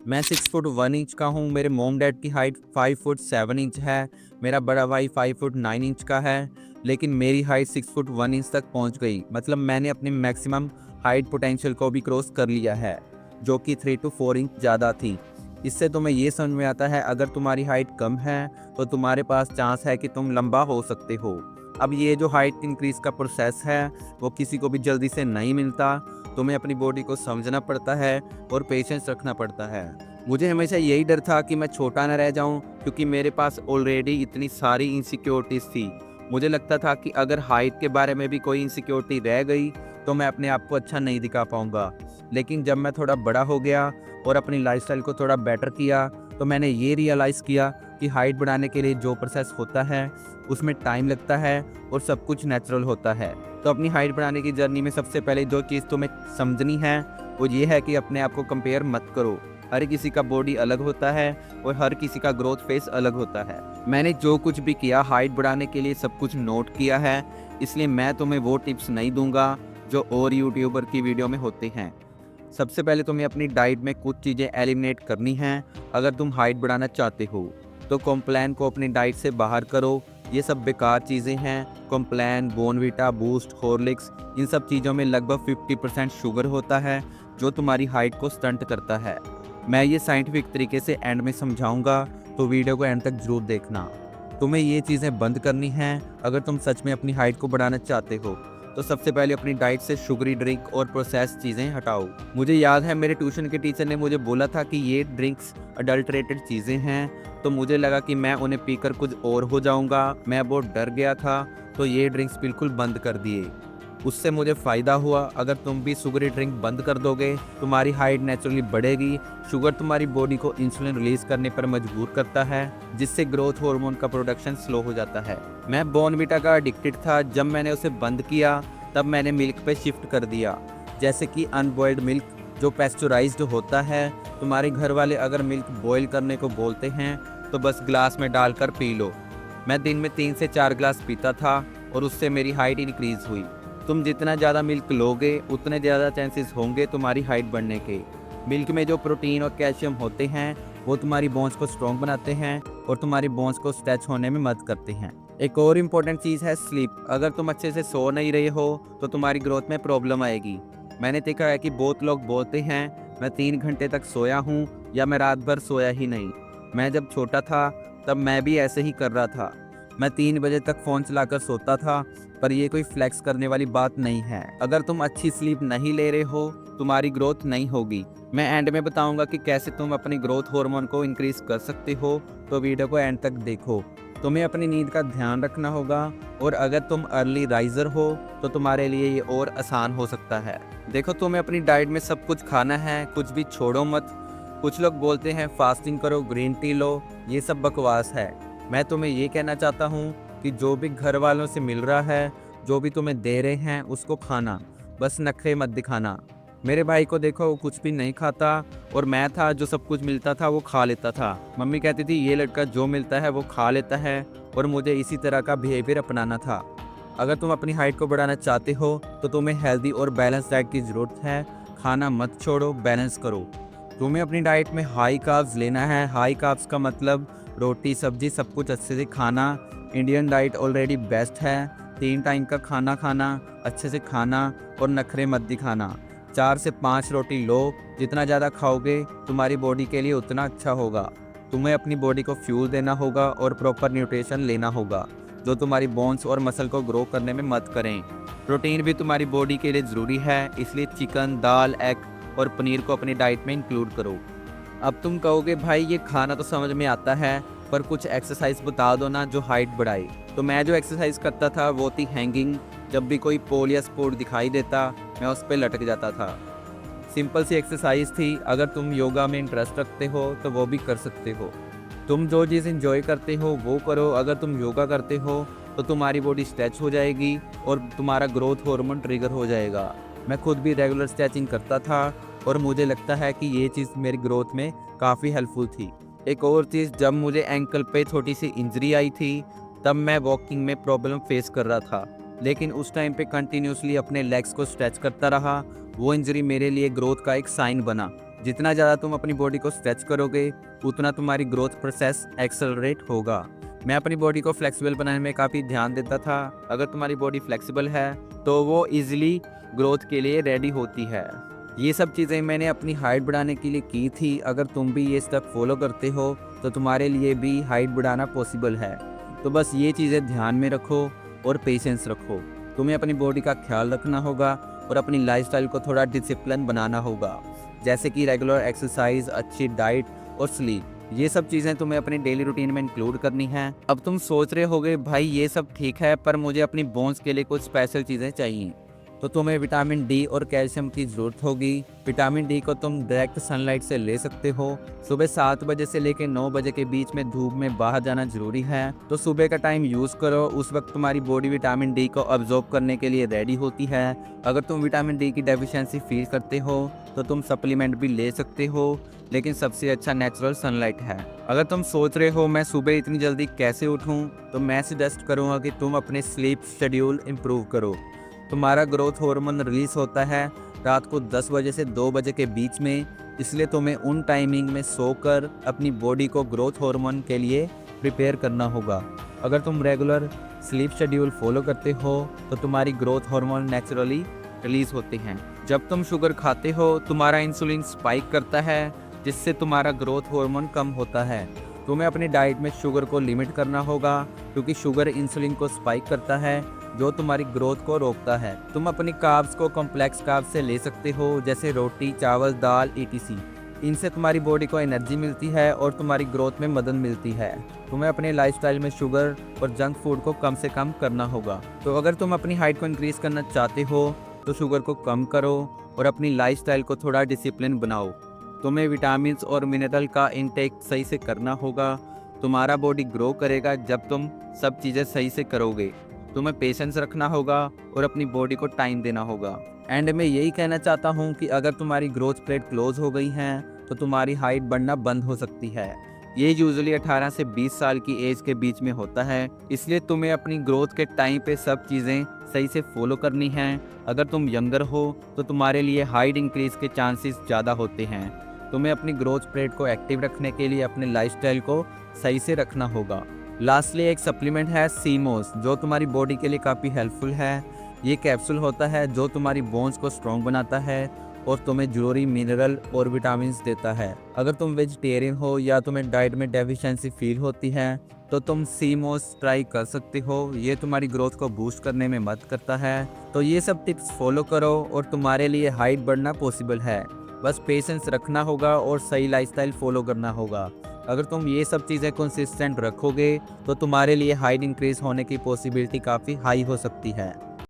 मैं 6 foot 1 inch का हूँ। मेरे मॉम डैड की हाइट 5 फुट 7 इंच है। मेरा बड़ा भाई 5 फुट 9 इंच का है, लेकिन मेरी हाइट 6 फुट 1 इंच तक पहुँच गई। मतलब मैंने अपनी मैक्सिमम हाइट पोटेंशियल को भी क्रॉस कर लिया है, जो कि 3 टू 4 इंच ज़्यादा थी। इससे तुम्हें ये समझ में आता है, अगर तुम्हारी हाइट कम है तो तुम्हारे पास चांस है कि तुम लंबा हो सकते हो। अब ये जो हाइट इंक्रीज का प्रोसेस है, वो किसी को भी जल्दी से नहीं मिलता। तुम्हें अपनी बॉडी को समझना पड़ता है और पेशेंस रखना पड़ता है। मुझे हमेशा यही डर था कि मैं छोटा ना रह जाऊं, क्योंकि मेरे पास ऑलरेडी इतनी सारी इनसिक्योरिटीज़ थी। मुझे लगता था कि अगर हाइट के बारे में भी कोई इनसिक्योरिटी रह गई तो मैं अपने आप को अच्छा नहीं दिखा पाऊंगा। लेकिन जब मैं थोड़ा बड़ा हो गया और अपनी लाइफस्टाइल को थोड़ा बेटर किया, तो मैंने ये रियलाइज़ किया कि हाइट बढ़ाने के लिए जो प्रोसेस होता है उसमें टाइम लगता है और सब कुछ नेचुरल होता है। तो अपनी हाइट बढ़ाने की जर्नी में सबसे पहले जो चीज़ तुम्हें समझनी है वो ये है कि अपने आप को कंपेयर मत करो। हर किसी का बॉडी अलग होता है और हर किसी का ग्रोथ फेस अलग होता है। मैंने जो कुछ भी किया हाइट बढ़ाने के लिए सब कुछ नोट किया है, इसलिए मैं तुम्हें वो टिप्स नहीं दूंगा जो और यूट्यूबर की वीडियो में होते हैं। सबसे पहले तुम्हें अपनी डाइट में कुछ चीज़ें एलिमिनेट करनी हैं। अगर तुम हाइट बढ़ाना चाहते हो तो कॉम्प्लान को अपनी डाइट से बाहर करो। ये सब बेकार चीज़ें हैं। कॉम्प्लान, बोर्नवीटा, बूस्ट, हॉर्लिक्स, इन सब चीज़ों में लगभग 50% शुगर होता है, जो तुम्हारी हाइट को स्टंट करता है। मैं ये साइंटिफिक तरीके से एंड में समझाऊंगा, तो वीडियो को एंड तक जरूर देखना। तुम्हें ये चीज़ें बंद करनी हैं अगर तुम सच में अपनी हाइट को बढ़ाना चाहते हो। तो सबसे पहले अपनी डाइट से शुगरी ड्रिंक और प्रोसेस्ड चीज़ें हटाओ। मुझे याद है मेरे ट्यूशन के टीचर ने मुझे बोला था कि ये ड्रिंक्स अडल्ट्रेटेड चीज़ें हैं, तो मुझे लगा कि मैं उन्हें पीकर कुछ और हो जाऊंगा। मैं बहुत डर गया था, तो ये ड्रिंक्स बिल्कुल बंद कर दिए। उससे मुझे फ़ायदा हुआ। अगर तुम भी शुगरी ड्रिंक बंद कर दोगे, तुम्हारी हाइट नेचुरली बढ़ेगी। शुगर तुम्हारी बॉडी को इंसुलिन रिलीज करने पर मजबूर करता है, जिससे ग्रोथ हार्मोन का प्रोडक्शन स्लो हो जाता है। मैं बॉर्नवीटा का एडिक्टेड था। जब मैंने उसे बंद किया तब मैंने मिल्क पे शिफ्ट कर दिया, जैसे कि अनबॉइल्ड मिल्क, जो पेस्चराइज्ड होता है। तुम्हारे घर वाले अगर मिल्क बॉयल करने को बोलते हैं तो बस ग्लास में डालकर पी लो। मैं दिन में 3 से 4 ग्लास पीता था और उससे मेरी हाइट इंक्रीज हुई। तुम जितना ज़्यादा मिल्क लोगे उतने ज़्यादा चांसेस होंगे तुम्हारी हाइट बढ़ने के। मिल्क में जो प्रोटीन और कैल्शियम होते हैं वो तुम्हारी बोन्स को स्ट्रॉन्ग बनाते हैं और तुम्हारी बोन्स को स्ट्रेच होने में मदद करते हैं। एक और इम्पोर्टेंट चीज़ है स्लीप। अगर तुम अच्छे से सो नहीं रहे हो तो तुम्हारी ग्रोथ में प्रॉब्लम आएगी। मैंने देखा है कि बहुत लोग बोलते हैं मैं 3 घंटे तक सोया हूँ या मैं रात भर सोया ही नहीं। मैं जब छोटा था तब मैं भी ऐसे ही कर रहा था। मैं 3 बजे तक फ़ोन चलाकर सोता था, पर ये कोई फ्लेक्स करने वाली बात नहीं है। अगर तुम अच्छी स्लीप नहीं ले रहे हो, तुम्हारी ग्रोथ नहीं होगी। मैं एंड में बताऊंगा कि कैसे तुम अपनी ग्रोथ हार्मोन को इंक्रीज कर सकते हो, तो वीडियो को एंड तक देखो। तुम्हें अपनी नींद का ध्यान रखना होगा, और अगर तुम अर्ली राइजर हो तो तुम्हारे लिए ये और आसान हो सकता है। देखो, तुम्हें अपनी डाइट में सब कुछ खाना है, कुछ भी छोड़ो मत। कुछ लोग बोलते हैं फास्टिंग करो, ग्रीन टी लो, ये सब बकवास है। मैं तुम्हें ये कहना चाहता हूँ कि जो भी घर वालों से मिल रहा है, जो भी तुम्हें दे रहे हैं उसको खाना, बस नखरे मत दिखाना। मेरे भाई को देखो, वो कुछ भी नहीं खाता, और मैं था जो सब कुछ मिलता था वो खा लेता था। मम्मी कहती थी ये लड़का जो मिलता है वो खा लेता है, और मुझे इसी तरह का बिहेवियर अपनाना था। अगर तुम अपनी हाइट को बढ़ाना चाहते हो तो तुम्हें हेल्दी और बैलेंस डाइट की ज़रूरत है। खाना मत छोड़ो, बैलेंस करो। तुम्हें अपनी डाइट में हाई कार्ब्स लेना है। हाई कार्ब्स का मतलब रोटी, सब्जी, सब कुछ अच्छे से खाना। इंडियन डाइट ऑलरेडी बेस्ट है। 3 टाइम का खाना खाना, अच्छे से खाना और नखरे मत दिखाना। 4 से 5 रोटी लो। जितना ज़्यादा खाओगे तुम्हारी बॉडी के लिए उतना अच्छा होगा। तुम्हें अपनी बॉडी को फ्यूल देना होगा और प्रॉपर न्यूट्रिशन लेना होगा, जो तुम्हारी बोन्स और मसल को ग्रो करने में मदद करें। प्रोटीन भी तुम्हारी बॉडी के लिए ज़रूरी है, इसलिए चिकन, दाल, एग और पनीर को अपनी डाइट में इंक्लूड करो। अब तुम कहोगे भाई ये खाना तो समझ में आता है, पर कुछ एक्सरसाइज बता दो ना जो हाइट बढ़ाए। तो मैं जो एक्सरसाइज करता था वो थी हैंगिंग। जब भी कोई पोल या स्पोर्ट दिखाई देता मैं उस पर लटक जाता था। सिंपल सी एक्सरसाइज थी। अगर तुम योगा में इंटरेस्ट रखते हो तो वो भी कर सकते हो। तुम जो चीज़ इंजॉय करते हो वो करो। अगर तुम योगा करते हो तो तुम्हारी बॉडी स्ट्रेच हो जाएगी और तुम्हारा ग्रोथ हार्मोन ट्रिगर हो जाएगा। मैं खुद भी रेगुलर स्ट्रेचिंग करता था और मुझे लगता है कि ये चीज़ मेरी ग्रोथ में काफ़ी हेल्पफुल थी। एक और चीज़, जब मुझे एंकल पे थोड़ी सी इंजरी आई थी तब मैं वॉकिंग में प्रॉब्लम फेस कर रहा था, लेकिन उस टाइम पे कंटिन्यूसली अपने लेग्स को स्ट्रेच करता रहा। वो इंजरी मेरे लिए ग्रोथ का एक साइन बना। जितना ज़्यादा तुम अपनी बॉडी को स्ट्रेच करोगे उतना तुम्हारी ग्रोथ प्रोसेस एक्सेलरेट होगा। मैं अपनी बॉडी को फ्लेक्सिबल बनाने में काफ़ी ध्यान देता था। अगर तुम्हारी बॉडी फ्लेक्सिबल है तो वो इजीली ग्रोथ के लिए रेडी होती है। ये सब चीज़ें मैंने अपनी हाइट बढ़ाने के लिए की थी। अगर तुम भी ये स्टेप फॉलो करते हो तो तुम्हारे लिए भी हाइट बढ़ाना पॉसिबल है। तो बस ये चीज़ें ध्यान में रखो और पेशेंस रखो। तुम्हें अपनी बॉडी का ख्याल रखना होगा और अपनी लाइफस्टाइल को थोड़ा डिसिप्लिन बनाना होगा, जैसे कि रेगुलर एक्सरसाइज, अच्छी डाइट और स्लीप। ये सब चीज़ें तुम्हें अपनी डेली रूटीन में इंक्लूड करनी है। अब तुम सोच रहे होगे भाई ये सब ठीक है पर मुझे अपनी बोन्स के लिए कुछ स्पेशल चीज़ें चाहिए। तो तुम्हें विटामिन डी और कैल्शियम की ज़रूरत होगी। विटामिन डी को तुम डायरेक्ट सनलाइट से ले सकते हो। सुबह 7 बजे से लेकर 9 बजे के बीच में धूप में बाहर जाना जरूरी है, तो सुबह का टाइम यूज़ करो। उस वक्त तुम्हारी बॉडी विटामिन डी को अब्जॉर्ब करने के लिए रेडी होती है। अगर तुम विटामिन डी की डेफिशिएंसी फील करते हो तो तुम सप्लीमेंट भी ले सकते हो, लेकिन सबसे अच्छा नेचुरल सनलाइट है। अगर तुम सोच रहे हो मैं सुबह इतनी जल्दी कैसे उठूं, तो मैं सजेस्ट करूंगा कि तुम अपने स्लीप शेड्यूल इम्प्रूव करो। तुम्हारा ग्रोथ हार्मोन रिलीज होता है रात को 10 बजे से 2 बजे के बीच में, इसलिए तुम्हें उन टाइमिंग में सोकर अपनी बॉडी को ग्रोथ हार्मोन के लिए प्रिपेयर करना होगा। अगर तुम रेगुलर स्लीप शेड्यूल फॉलो करते हो तो तुम्हारी ग्रोथ हार्मोन नेचुरली रिलीज होते हैं। जब तुम शुगर खाते हो तुम्हारा इंसुलिन स्पाइक करता है, जिससे तुम्हारा ग्रोथ हार्मोन कम होता है। तुम्हें अपनी डाइट में शुगर को लिमिट करना होगा, क्योंकि शुगर इंसुलिन को स्पाइक करता है जो तुम्हारी ग्रोथ को रोकता है। तुम अपनी कार्ब्स को कॉम्प्लेक्स कार्ब्स से ले सकते हो, जैसे रोटी, चावल, दाल, etc। इनसे तुम्हारी बॉडी को एनर्जी मिलती है और तुम्हारी ग्रोथ में मदद मिलती है। तुम्हें अपने लाइफस्टाइल में शुगर और जंक फूड को कम से कम करना होगा। तो अगर तुम अपनी हाइट को इंक्रीज करना चाहते हो तो शुगर को कम करो और अपनी लाइफस्टाइल को थोड़ा डिसिप्लिन बनाओ। तुम्हें विटामिन्स और मिनरल का इनटेक सही से करना होगा। तुम्हारा बॉडी ग्रो करेगा जब तुम सब चीज़ें सही से करोगे। तुम्हें पेशेंस रखना होगा और अपनी बॉडी को टाइम देना होगा। एंड मैं यही कहना चाहता हूँ कि अगर तुम्हारी ग्रोथ प्लेट क्लोज हो गई है तो तुम्हारी हाइट बढ़ना बंद हो सकती है। ये यूजुअली 18 से 20 साल की एज के बीच में होता है, इसलिए तुम्हें अपनी ग्रोथ के टाइम पे सब चीज़ें सही से फॉलो करनी हैं। अगर तुम यंगर हो तो तुम्हारे लिए हाइट इंक्रीज के चांसेस ज़्यादा होते हैं। तुम्हें अपनी ग्रोथ प्लेट को एक्टिव रखने के लिए अपने लाइफस्टाइल को सही से रखना होगा। लास्टली एक सप्लीमेंट है सीमोस, जो तुम्हारी बॉडी के लिए काफ़ी हेल्पफुल है। ये कैप्सूल होता है जो तुम्हारी बोन्स को स्ट्रॉन्ग बनाता है और तुम्हें जरूरी मिनरल और विटामिन देता है। अगर तुम वेजिटेरियन हो या तुम्हें डाइट में डेफिशिएंसी फील होती है तो तुम सीमोस ट्राई कर सकते हो। ये तुम्हारी ग्रोथ को बूस्ट करने में मदद करता है। तो ये सब टिप्स फॉलो करो और तुम्हारे लिए हाइट बढ़ना पॉसिबल है। बस पेशेंस रखना होगा और सही लाइफस्टाइल फॉलो करना होगा। अगर तुम ये सब चीज़ें कंसिस्टेंट रखोगे तो तुम्हारे लिए हाइट इंक्रीज होने की पॉसिबिलिटी काफ़ी हाई हो सकती है।